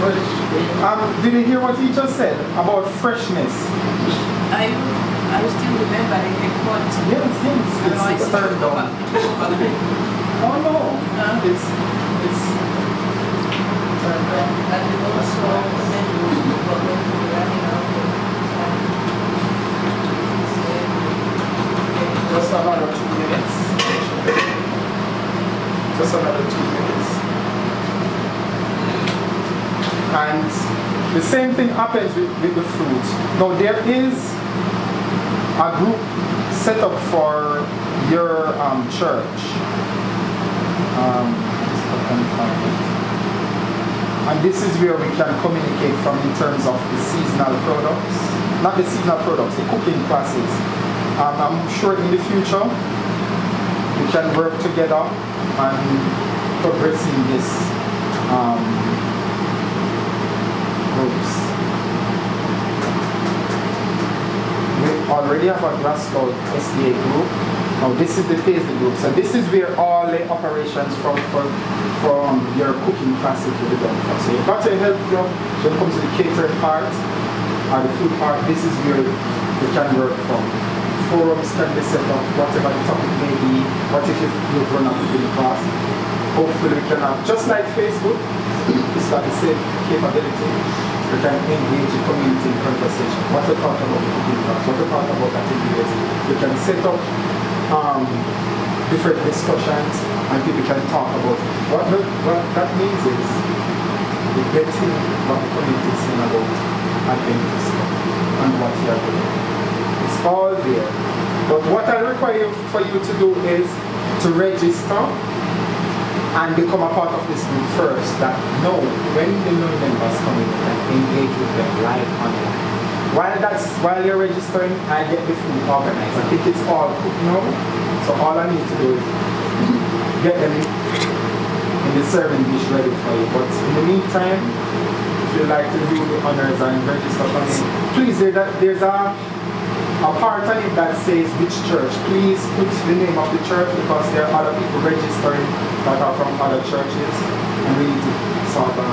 Did you hear what he just said about freshness? I still remember the report. Yes. It's turned on. Oh no. It's turned on. And also when you were going to be running out of time. Just another 2 minutes. Just another 2 minutes. And the same thing happens with the fruit. Now there is a group set up for your church. And this is where we can communicate from in terms of the seasonal products. Not the seasonal products, the cooking classes. I'm sure in the future we can work together and progress in this groups. We already have a grassroots SDA group. Now this is the Paisley group. So this is where all the operations from your cooking classes will be done from. So you've got to help you when it comes to the catering part or the food part. This is where we can work from. Forums can be set up, whatever the topic may be. What if you've run a cooking class? Hopefully we can have, just like Facebook, it's got the same capability. We can engage the community in conversation. What we talk about the cooking class, what we talk about activities. We can set up different discussions and people can talk about it. What that means is we get in what the community is saying about Adventist stuff and what you are doing. It's all there. But what I require for you to do is to register and become a part of this group first. That no, when the new members come in, you can engage with them live online. While you're registering, I get the food organized. I think it's all cooked now. So all I need to do is get them in the serving dish ready for you. But in the meantime, if you'd like to do the honors and register for me, please, there's a part on it that says which church. Please put the name of the church because there are other people registering that are from other churches and we need to sort of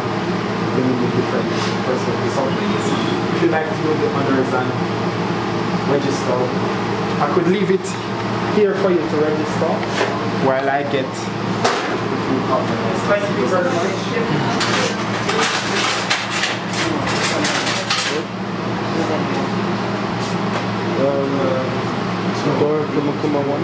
bring in the different perspectives. So please, if you'd like to do the honors and register, I could leave it here for you to register while I get the food organized. Thank you very much. Door, come on.